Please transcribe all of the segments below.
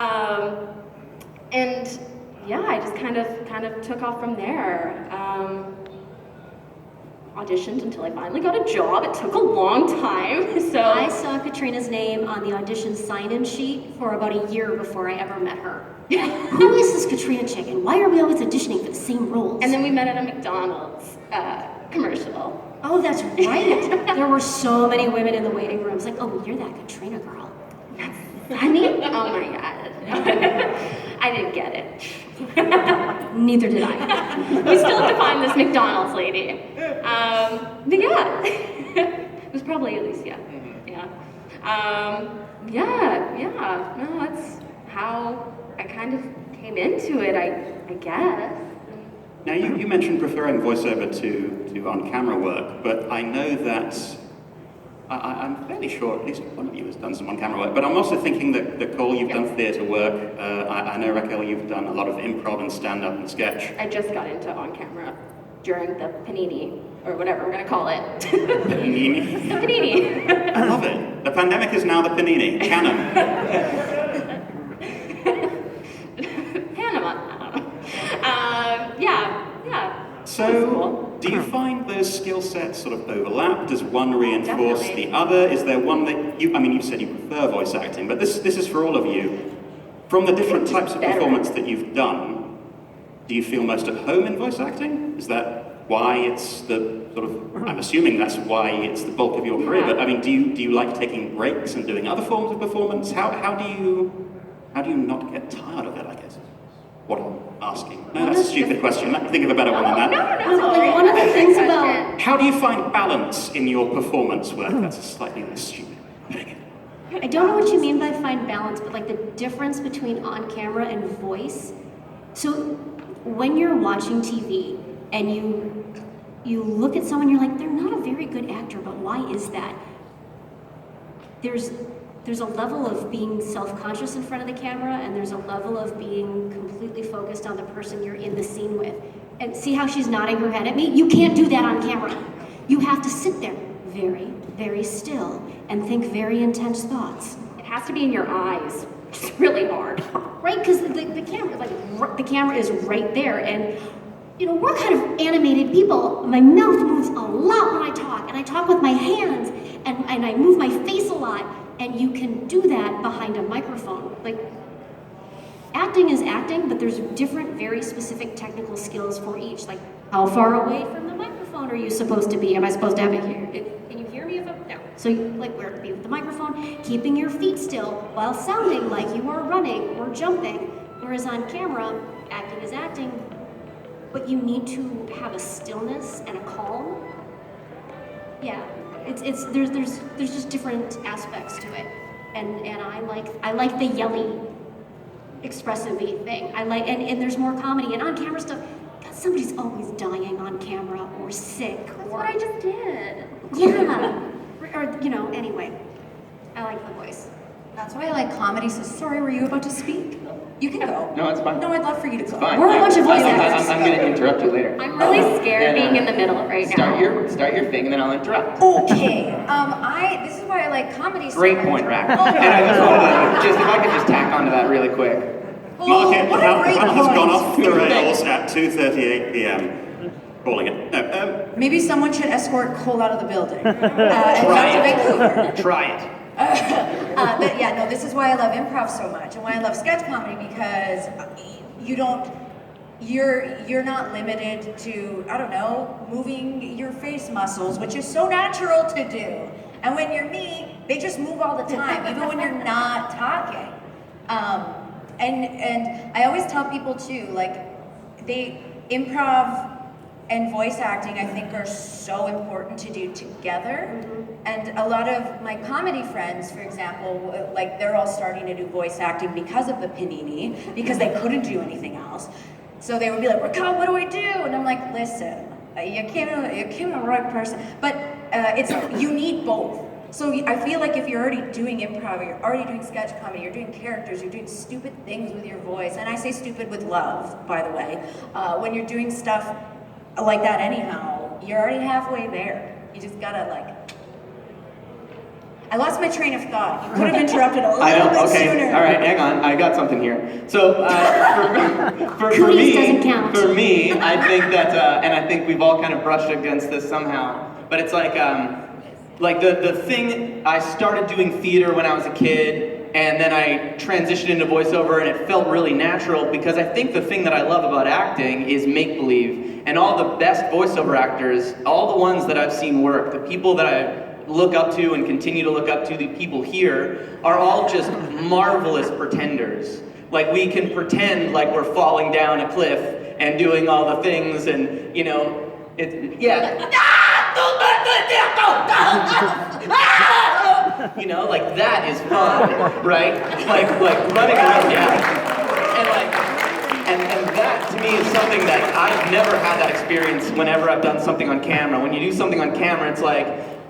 Um, and yeah, I just kind of took off from there. Auditioned until I finally got a job. It took a long time, so. I saw Katrina's name on the audition sign-in sheet for about a year before I ever met her. Who is this Katrina chick, and why are we always auditioning for the same roles? And then we met at a McDonald's commercial. Oh, that's right. There were so many women in the waiting rooms. Like, oh, you're that Katrina girl. That's funny. Oh my god. I didn't get it. Neither did I. We still have to find this McDonald's lady. But yeah, it was probably Alicia. Yeah. Yeah. No, that's how I kind of came into it, I guess. Now, you mentioned preferring voiceover to on-camera work, but I know that I'm fairly sure at least one of you has done some on-camera work, but I'm also thinking that Cole, you've done theatre work. I know, Raquel, you've done a lot of improv and stand-up and sketch. I just got into on-camera during the panini, or whatever we're going to call it. Panini? The panini. I love it. The pandemic is now the panini. Canon. Panama, I don't know. Yeah. So, Cool. do you find those skill sets sort of overlap? Does one reinforce Definitely. the other? Is there one that you said you prefer voice acting, but this is for all of you. From the different types of Better. performance that you've done, do you feel most at home in voice acting? Is that why it's the sort of, I'm assuming that's why it's the bulk of your career, Yeah. but I mean, do you like taking breaks and doing other forms of performance? How do you not get tired of it, I guess? What I'm asking. No, that's a stupid question. Let me think of a better one than that. No. Like, one of the things about Question. How do you find balance in your performance work? That's a slightly less stupid. I don't know what you mean by find balance, but like the difference between on camera and voice. So when you're watching TV and you look at someone, you're like, they're not a very good actor, but why is that? There's a level of being self-conscious in front of the camera, and there's a level of being completely focused on the person you're in the scene with. And see how she's nodding her head at me? You can't do that on camera. You have to sit there very, very still and think very intense thoughts. It has to be in your eyes. It's really hard. Right, because the camera, the camera is right there, and we're kind of animated people. My mouth moves a lot when I talk, and I talk with my hands, and I move my face a lot, and you can do that behind a microphone. Like, acting is acting, but there's different, very specific technical skills for each. Like, how far away from the microphone are you supposed to be? Am I supposed to have it here? Can you hear me if I'm, no. So, where to be with the microphone, keeping your feet still while sounding like you are running or jumping. Whereas on camera, acting is acting, but you need to have a stillness and a calm. Yeah, there's just different aspects to it, and I like the yelly, expressive-y thing. And there's more comedy, and on camera stuff. God, somebody's always dying on camera or sick. That's what I just did. Yeah. Or anyway, I like the voice. That's why I like comedy. So sorry, were you about to speak? You can go. No, it's fine. No, I'd love for you to go. Fine. We're a bunch of voice actors. I'm going to interrupt you later. I'm really scared Yeah, no. being in the middle right now. Start your thing, and then I'll interrupt. Okay. This is why I like comedy so Great much. point, Rack. Oh, And I just wanted to, if I could just tack onto that really quick. Mark it, what the a panel great has point. gone off the rails at 2:38 p.m. Calling it. No, Maybe someone should escort Cole out of the building. And back to Vancouver. Try it. But yeah, no, this is why I love improv so much and why I love sketch comedy, because you're not limited to, I don't know, moving your face muscles, which is so natural to do. And when you're me, they just move all the time, even when you're not talking. And I always tell people too, like, improv and voice acting, I think, are so important to do together. And a lot of my comedy friends, for example, like, they're all starting to do voice acting because of the panini, because they couldn't do anything else. So they would be like, Raquel, what do I do? And I'm like, listen, you came to the right person. But you need both. So I feel like if you're already doing improv, you're already doing sketch comedy, you're doing characters, you're doing stupid things with your voice, and I say stupid with love, by the way. When you're doing stuff like that anyhow, you're already halfway there. You just gotta I lost my train of thought. You could have interrupted a little I know. bit Okay. sooner. All right. Hang on. I got something here. So for Cooties me, doesn't count. for me, I think that, and I think we've all kind of brushed against this somehow. But it's like the thing. I started doing theater when I was a kid, and then I transitioned into voiceover, and it felt really natural because I think the thing that I love about acting is make believe, and all the best voiceover actors, all the ones that I've seen work, the people that I look up to and continue to look up to, the people here, are all just marvelous pretenders. Like, we can pretend like we're falling down a cliff and doing all the things, and you know, you know, like that is fun, right? Like running around, and that to me is something that I've never had that experience whenever I've done something on camera. When you do something on camera, it's like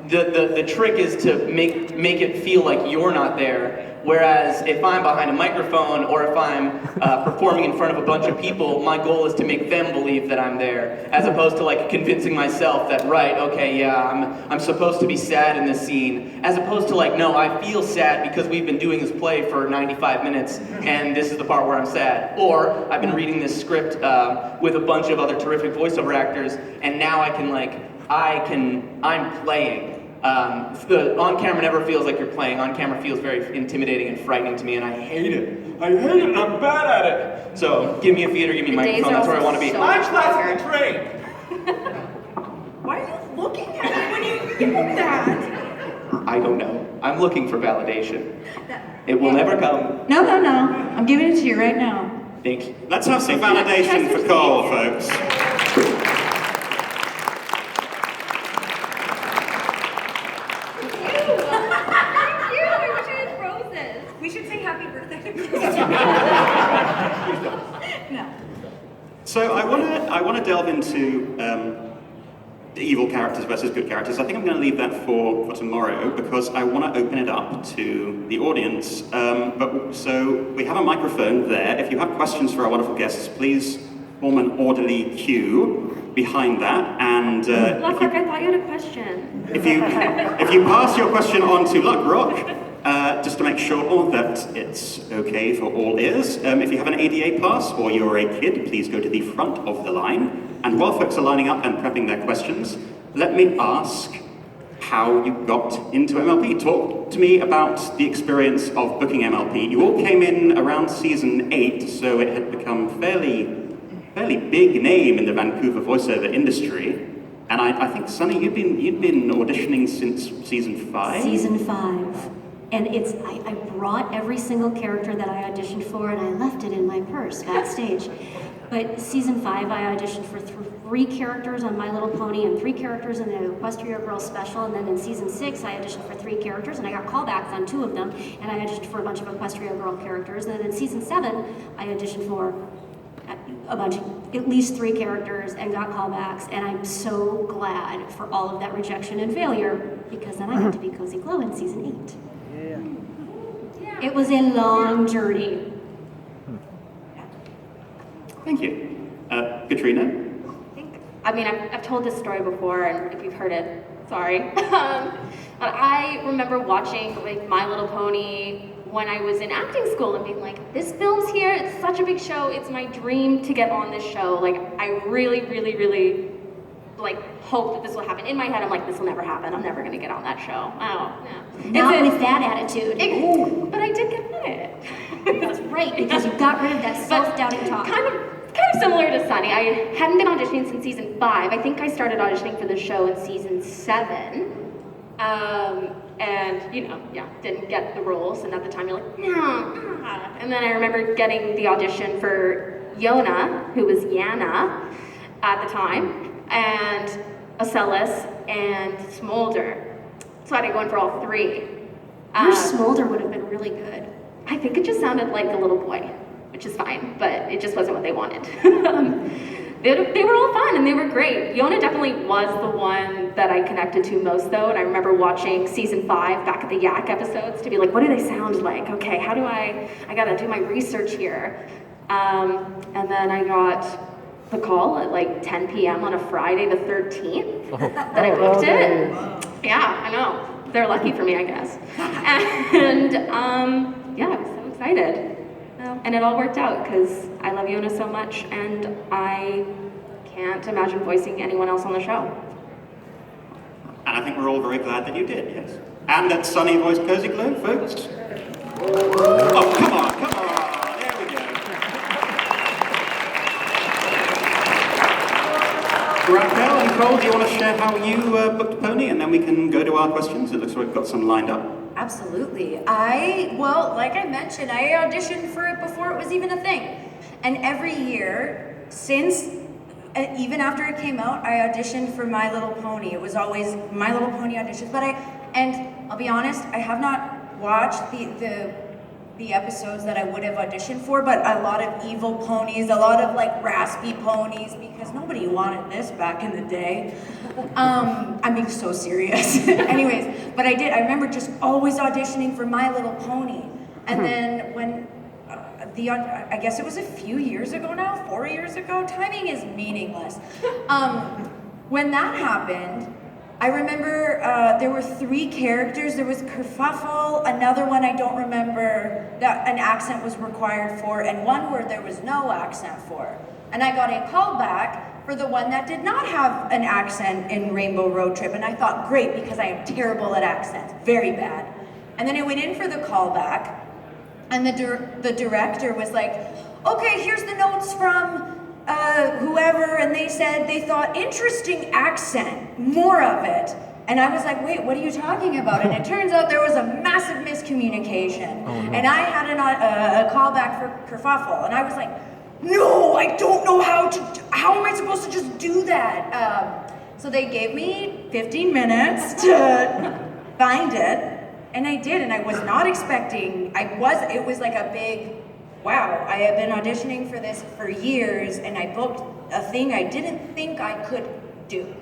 the trick is to make it feel like you're not there. Whereas if I'm behind a microphone or if I'm performing in front of a bunch of people, my goal is to make them believe that I'm there, as opposed to like convincing myself that, right, okay, yeah, I'm supposed to be sad in this scene, as opposed to like, no, I feel sad because we've been doing this play for 95 minutes and this is the part where I'm sad. Or I've been reading this script with a bunch of other terrific voiceover actors, and now I'm playing. The on-camera never feels like you're playing. On-camera feels very intimidating and frightening to me, and I hate it. I hate it, and I'm bad at it. So, give me a theater, give me a microphone, that's where I want to be. I'm class the train. Why are you looking at me when you do that? I don't know. I'm looking for validation. It will never come. No. I'm giving it to you right now. Thank you. Let's have some validation for Cole, folks. We should sing happy birthday. No. So I want to delve into the evil characters versus good characters. I think I'm going to leave that for tomorrow because I want to open it up to the audience. So we have a microphone there. If you have questions for our wonderful guests, please form an orderly queue behind that. And Luckrock, I thought you had a question. if you pass your question on to Luckrock, just to make sure that it's okay for all ears. If you have an ADA pass or you're a kid, please go to the front of the line. And while folks are lining up and prepping their questions, let me ask how you got into MLP. Talk to me about the experience of booking MLP. You all came in around season 8, so it had become fairly big name in the Vancouver voiceover industry. And I think, Sunny, you've been auditioning since season 5? Season 5. And I brought every single character that I auditioned for and I left it in my purse backstage. But season 5, I auditioned for 3 characters on My Little Pony and 3 characters in the Equestria Girls special. And then in season 6, I auditioned for 3 characters and I got callbacks on 2 of them. And I auditioned for a bunch of Equestria Girl characters. And then in season 7, I auditioned for at least 3 characters and got callbacks. And I'm so glad for all of that rejection and failure because then I got to be Cozy Glow in season 8. It was a long journey. Thank you. Katrina? I've told this story before, and if you've heard it, sorry. But I remember watching like My Little Pony when I was in acting school and being like, this film's here, it's such a big show, it's my dream to get on this show. Like, I really, really, really hope that this will happen. In my head, I'm like, this will never happen. I'm never gonna get on that show. Oh, no. Not with that attitude. But I did get on it. That's right, because you got rid of that self-doubting talk. Kind of similar to Sunny. I hadn't been auditioning since season 5. I think I started auditioning for the show in season 7. And, didn't get the roles. And at the time, you're like, no. And then I remember getting the audition for Yona, who was Yana at the time, and Ocellus and Smolder. So I had to go in for all 3. Your Smolder would have been really good. I think it just sounded like a little boy, which is fine, but it just wasn't what they wanted. They were all fun and they were great. Yona definitely was the one that I connected to most though, and I remember watching season 5 back at the Yak episodes to be like, what do they sound like? Okay, how do I gotta do my research here. And then I got the call at like 10 p.m. on a Friday the 13th that I booked it. Yeah, I know. they're lucky for me, I guess. And yeah, I was so excited. And it all worked out because I love Yona so much and I can't imagine voicing anyone else on the show. And I think we're all very glad that you did, yes. And that Sunny voiced Cozy Glow, folks. Oh, come on, come on. There we go. Raquel and Cole, do you want to share how you booked Pony? And then we can go to our questions. It looks like we've got some lined up. Absolutely. Well, like I mentioned, I auditioned for it before it was even a thing. And every year, since, even after it came out, I auditioned for My Little Pony. It was always My Little Pony auditions. And I'll be honest, I have not watched the episodes that I would have auditioned for, but a lot of evil ponies, a lot of like raspy ponies, because nobody wanted this back in the day. I'm being so serious. Anyways, but I remember just always auditioning for My Little Pony. And then when, I guess it was a few years ago now, 4 years ago, timing is meaningless. When that happened, I remember there were 3 characters. There was Kerfuffle, another one I don't remember that an accent was required for, and one where there was no accent for. And I got a callback for the one that did not have an accent in Rainbow Road Trip, and I thought, great, because I am terrible at accents, very bad. And then I went in for the callback, and the director was like, okay, here's the notes from whoever, and they said they thought interesting accent, more of it. And I was like, wait, what are you talking about? And it turns out there was a massive miscommunication. Oh, no. And I had a callback for Kerfuffle, and I was like, no, I don't know how am I supposed to just do that? So they gave me 15 minutes to find it, and I did, and I was not expecting, it was like a big, wow, I have been auditioning for this for years, and I booked a thing I didn't think I could do.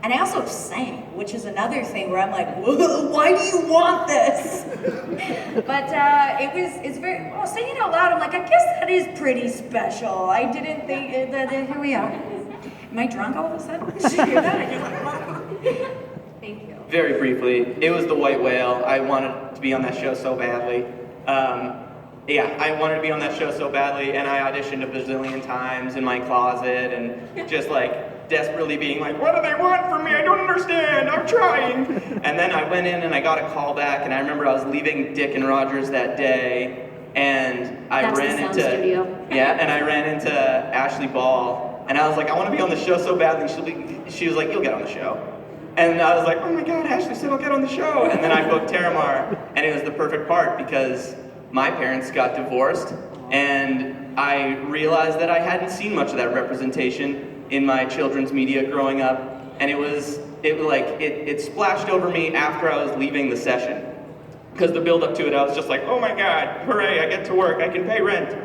And I also sang, which is another thing where I'm like, why do you want this? But it's very, well, saying it out loud, I'm like, I guess that is pretty special. I didn't think, that here we are. Am I drunk all of a sudden? Did you hear that? Thank you. Very briefly, it was The White Whale. I wanted to be on that show so badly. Yeah, I wanted to be on that show so badly, and I auditioned a bazillion times in my closet, and just like desperately being like, what do they want from me? I don't understand, I'm trying. And then I went in and I got a call back, and I remember I was leaving Dick and Rogers that day, and I ran into Ashley Ball, and I was like, I want to be on the show so badly. She was like, you'll get on the show. And I was like, oh my God, Ashley said I'll get on the show. And then I booked Terramar, and it was the perfect part because my parents got divorced, and I realized that I hadn't seen much of that representation in my children's media growing up, and it splashed over me after I was leaving the session. Because the build up to it, I was just like, oh my God, hooray, I get to work, I can pay rent.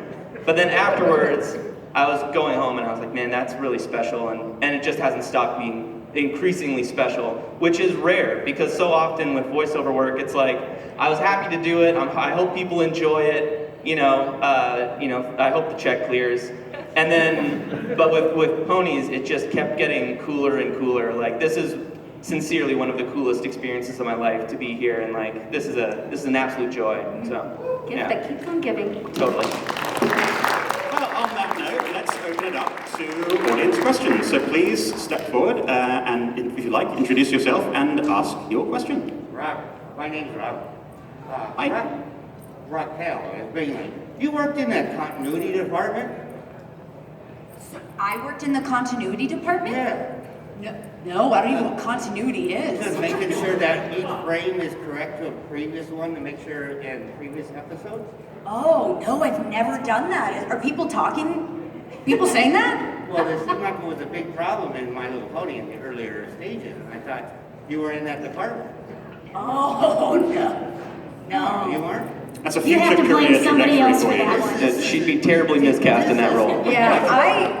But then afterwards, I was going home and I was like, man, that's really special, and it just hasn't stopped being increasingly special, which is rare, because so often with voiceover work, it's like, I was happy to do it, I hope people enjoy it, I hope the check clears. And then, but with ponies, it just kept getting cooler and cooler. Like, this is sincerely one of the coolest experiences of my life to be here, and like, this is an absolute joy. So, Gift that keeps on giving. Totally. Well, on that note, let's open it up to audience questions. So please step forward and, if you like, introduce yourself and ask your question. Robert. My name's Robert. Hi. Raquel, mainly. You worked in the continuity department? I worked in the continuity department? Yeah. No, I don't even know what continuity is. Just making sure that each frame is correct to a previous one to make sure in previous episodes? Oh, no, I've never done that. Are people talking? People saying that? Well, this seemed like it was a big problem in My Little Pony in the earlier stages, and I thought you were in that department. Oh, no. No. You weren't? That's a You future have to blame career somebody else for trajectory that for you. one. She'd be terribly miscast in that role. Yeah,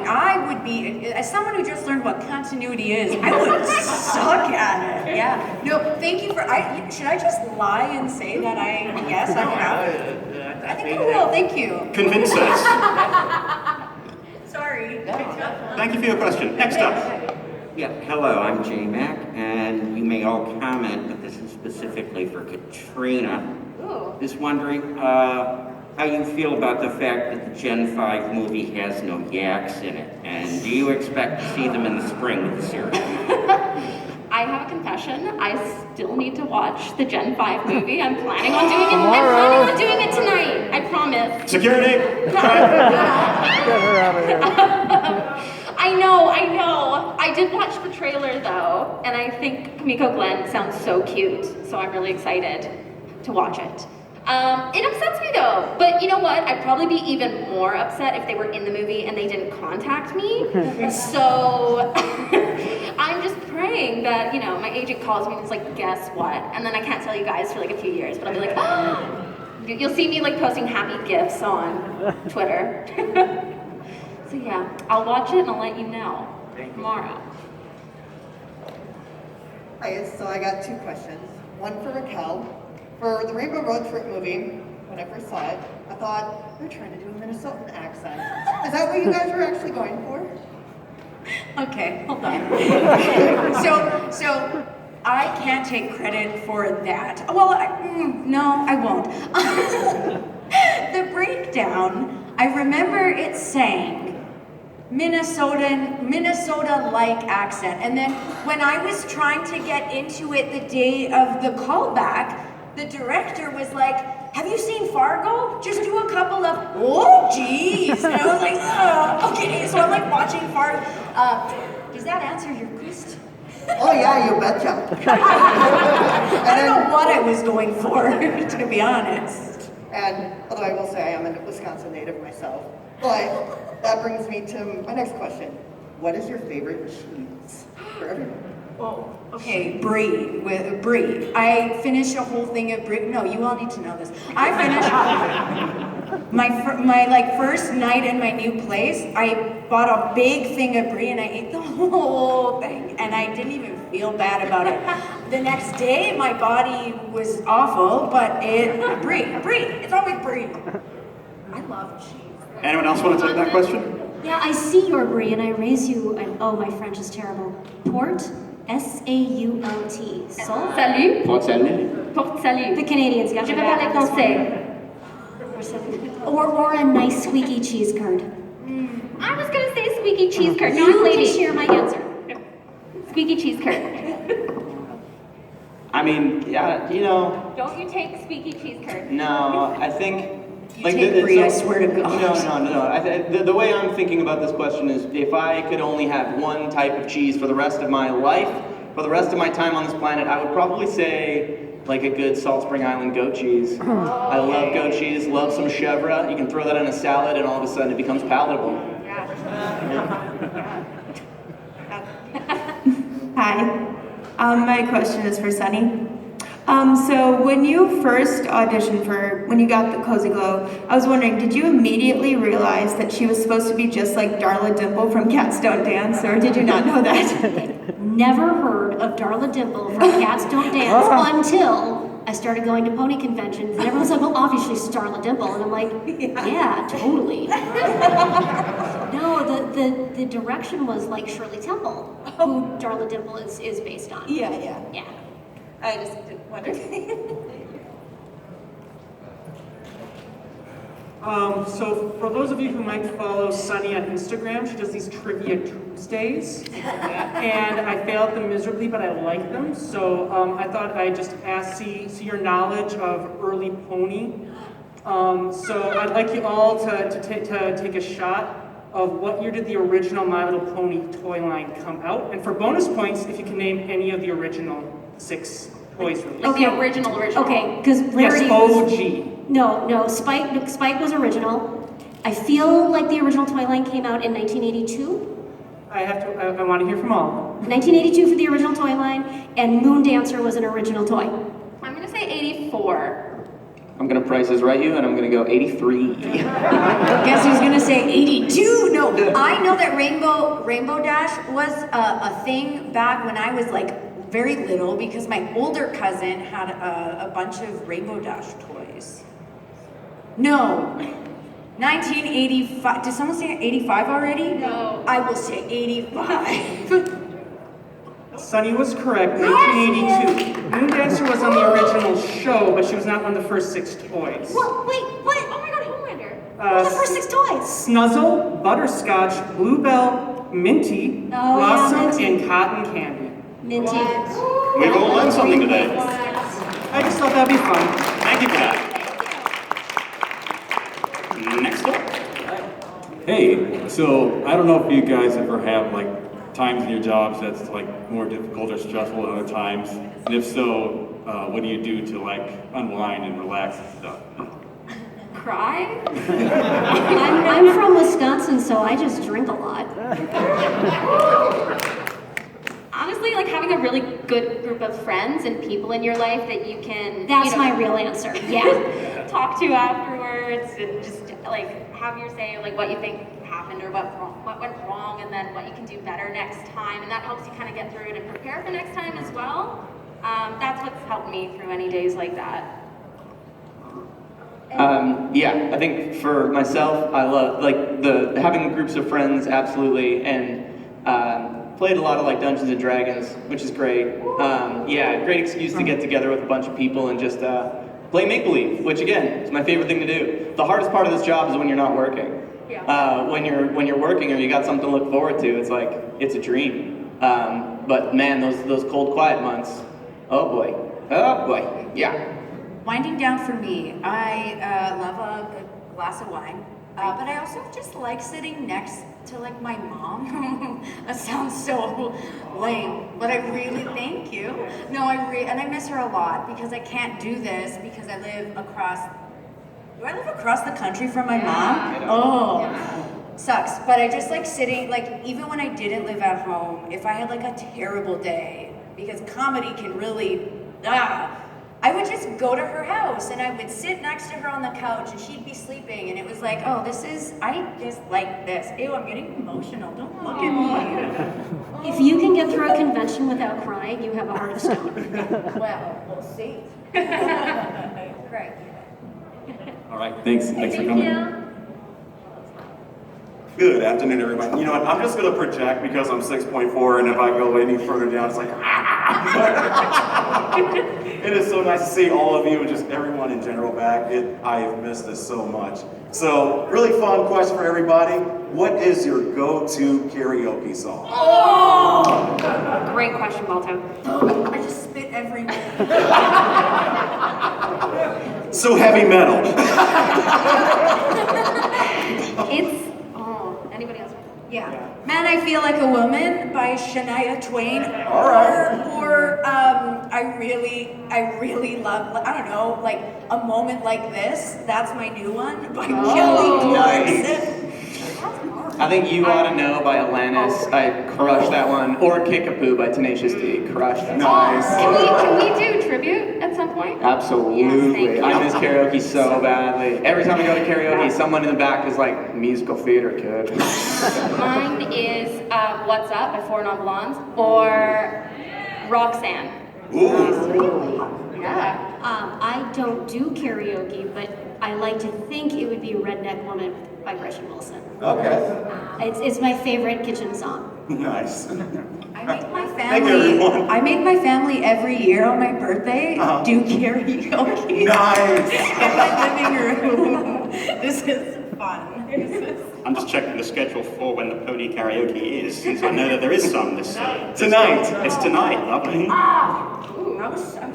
I would be, as someone who just learned what continuity is, I would suck at it. Yeah. No, thank you for, should I just lie and say that yes, I have? I think I will, thank you. Convince us. Sorry. Thank you for your question. Next up. Yeah, hello, I'm J Mac, and you may all comment, but this is specifically for Katrina. Ooh. Just wondering how you feel about the fact that the Gen 5 movie has no yaks in it, and do you expect to see them in the spring of the series? I have a confession. I still need to watch the Gen 5 movie. I'm planning on doing it. I'm planning on doing it tonight. I promise. Security! Get her out of here. I know. I did watch the trailer though, and I think Kamiko Glenn sounds so cute, so I'm really excited to watch it. It upsets me though, but you know what? I'd probably be even more upset if they were in the movie and they didn't contact me. So I'm just praying that, my agent calls me and is like, guess what? And then I can't tell you guys for like a few years, but I'll be like, oh. You'll see me like posting happy gifs on Twitter. So yeah, I'll watch it and I'll let you know tomorrow. Hi, so I got two questions. One for Raquel. For the Rainbow Road Trip movie, when I first saw it, I thought, they're trying to do a Minnesotan accent. Is that what you guys were actually going for? Okay, hold on. So I can't take credit for that. Well, no, I won't. The breakdown, I remember it saying Minnesota-like accent. And then when I was trying to get into it the day of the callback, the director was like, have you seen Fargo? Just do a couple of, oh geez. And I was like, okay. So I'm like watching Fargo. Does that answer your question? Oh yeah, you betcha. I don't know what I was going for, to be honest. And although I will say I am a Wisconsin native myself, but that brings me to my next question. What is your favorite cheese for everyone? Oh, okay, brie. With brie. I finished a whole thing of brie. No, you all need to know this. I finished my first night in my new place. I bought a big thing of brie and I ate the whole thing, and I didn't even feel bad about it. The next day, my body was awful, but brie. It's always brie. I love cheese. Anyone else want to take that question? Yeah, I see your brie and I raise you, and oh, my French is terrible. Port, S-A-U-L-T. Salt? Salut. Port salut. Porte salut. The Canadians got Je me vais back parler on this one. français. Or a nice squeaky cheese curd. I was gonna say squeaky cheese curd. You No, can lady. share my answer. Squeaky cheese curd. I mean, yeah, Don't you take squeaky cheese curd. no, I think... You take brie, I swear to God. No. The way I'm thinking about this question is, if I could only have one type of cheese for the rest of my life, for the rest of my time on this planet, I would probably say like a good Salt Spring Island goat cheese. I love goat cheese, love some chèvre. You can throw that in a salad and all of a sudden it becomes palatable. Hi, my question is for Sunny. So when you first auditioned when you got the Cozy Glow, I was wondering, did you immediately realize that she was supposed to be just like Darla Dimple from Cats Don't Dance, or did you not know that? Never heard of Darla Dimple from Cats Don't Dance until I started going to pony conventions, and everyone's like, well, obviously it's Darla Dimple, and I'm like, yeah, totally. No, the direction was like Shirley Temple, who Darla Dimple is based on. Yeah. I just wondered. So for those of you who might follow Sunny on Instagram, she does these Trivia Tuesdays, and I failed them miserably, but I like them. So I thought I'd just see your knowledge of early pony. So I'd like you all to take a shot of what year did the original My Little Pony toy line come out, and for bonus points, if you can name any of the original 6 toys released. Like the original. Okay, because Yes, Rarity OG. No, Spike was original. I feel like the original toy line came out in 1982. I want to hear from all. 1982 for the original toy line, and Moon Dancer was an original toy. I'm gonna say 84. I'm gonna Price Is Right you, and I'm gonna go 83. Guess who's gonna say 82? No, I know that Rainbow Dash was a thing back when I was like very little, because my older cousin had a bunch of Rainbow Dash toys. No, 1985. Did someone say 85 already? No. I will say 85. Sunny was correct, 1982. Moon Dancer was on the original show, but she was not one of the first 6 toys. What? Wait, what? Oh my god, Homelander. What are the first 6 toys? Snuzzle, Butterscotch, Bluebell, Minty, Oh, Blossom, yeah, Minty. and Cotton Candy. Minty. We've all learned something today. I just thought that'd be fun. Thank you for that. Next up. Hey, so I don't know if you guys ever have like times in your jobs that's like more difficult or stressful than other times, and if so, what do you do to like unwind and relax and stuff? Cry? I'm from Wisconsin, so I just drink a lot. Honestly, like having a really good group of friends and people in your life that you can My real answer. Yeah. talk to afterwards and just like have your say like what you think happened or what went wrong and then what you can do better next time, and that helps you kind of get through it and prepare for next time as well. That's what's helped me through any days like that. Yeah, I think for myself, I love like having groups of friends, absolutely, and played a lot of like Dungeons and Dragons, which is great. Yeah, great excuse to get together with a bunch of people and just play make-believe, which again is my favorite thing to do. The hardest part of this job is when you're not working. Yeah. When you're working or you got something to look forward to, it's like it's a dream. But man, those cold, quiet months, oh boy, yeah. Winding down for me, I love a good glass of wine, but I also just like sitting next to like my mom. That sounds so lame, but I really thank you. No, and I miss her a lot because I can't do this because I live across. Do I live across the country from my mom? Oh. Sucks, but I just like sitting, like even when I didn't live at home, if I had like a terrible day, because comedy can really, I would just go to her house and I would sit next to her on the couch and she'd be sleeping and it was like, oh, I just like this. Ew, I'm getting emotional, don't look at me. If you can get through a convention without crying, you have a heart of stone. Well, we'll see. Great. All right, thanks for coming. Good afternoon, everybody. You know what? I'm just going to project because I'm 6.4, and if I go any further down, it's like, It is so nice to see all of you and just everyone in general back. I have missed this so much. So, really fun question for everybody. What is your go-to karaoke song? Oh! Great question, Balto. I just spit everywhere. So heavy metal. Anybody else? Yeah. Man, I Feel Like a Woman by Shania Twain. All right. Or I really love, I don't know, like A Moment Like This. That's my new one by Kelly Clarkson. I think You Ought to Know by Alanis. I crushed that one. Or Kickapoo by Tenacious D. Crushed that. Nice. Can we do tribute at some point? Absolutely. Yes, thank you. I miss karaoke so badly. Every time I go to karaoke, someone in the back is like, musical theater kid. Mine is What's Up by Four Non Blondes or Roxanne. Ooh. Yeah. I don't do karaoke, but I like to think it would be Redneck Woman by Gretchen Wilson. Okay. It's my favorite kitchen song. Nice. I make my Thank you, everyone. family every year on my birthday do karaoke. Nice. In my living room. This is fun. I'm just checking the schedule for when the pony karaoke is, since I know that there is some this Tonight. It's tonight, lovely. I'm so sorry.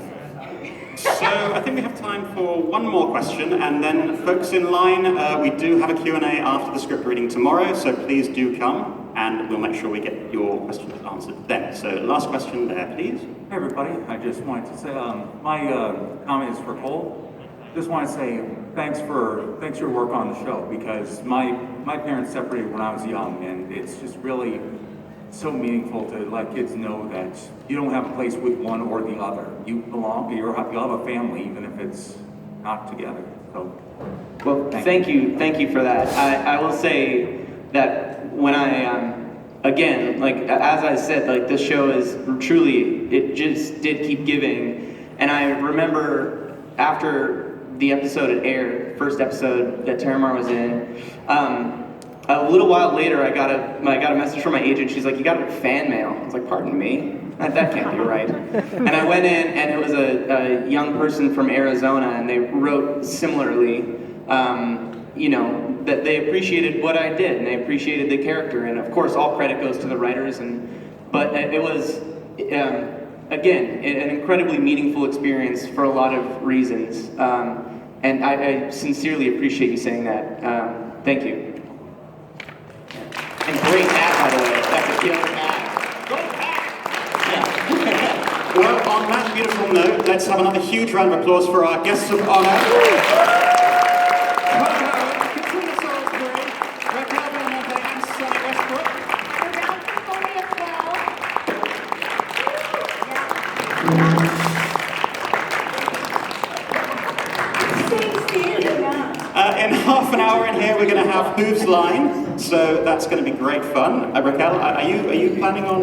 So I think we have time for one more question, and then folks in line, we do have a Q&A after the script reading tomorrow, so please do come, and we'll make sure we get your questions answered then. So last question there, please. Hey everybody, I just wanted to say, my comment is for Cole. Just want to say thanks for your work on the show, because my parents separated when I was young, and it's just really so meaningful to let kids know that you don't have a place with one or the other. You belong, you'll have a family, even if it's not together. So, Well, thank you for that. I will say that when again, like as I said, like this show is truly, it just did keep giving. And I remember after the episode had aired, first episode that Terramar was in, a little while later, I got a message from my agent. She's like, "You got a fan mail." I was like, "Pardon me?" That can't be right. And I went in, and it was a young person from Arizona, and they wrote similarly, that they appreciated what I did, and they appreciated the character, and of course, all credit goes to the writers, but it was, again, an incredibly meaningful experience for a lot of reasons, and I sincerely appreciate you saying that. Thank you. And great hat, by the way. That's a killer hat. Well, on that beautiful note, let's have another huge round of applause for our guests of honor. In half an hour in here, we're going to have Hooves Line, so that's going to be great fun. Raquel, are you planning on?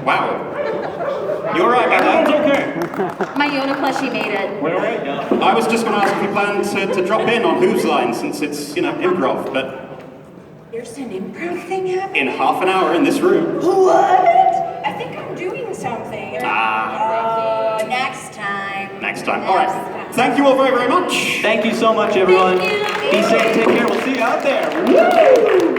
Wow, you're right, Raquel. Okay. My Yoda plushie made it. We're all right. I was just going to ask if you plan to drop in on Hooves Line since it's improv, but There's an improv thing happening? in half an hour in this room. What? I think I'm doing something. Next time. Next time. All right. Thank you all very, very much. Thank you so much, everyone. Thank you. Be safe, take care. We'll see you out there. Woo!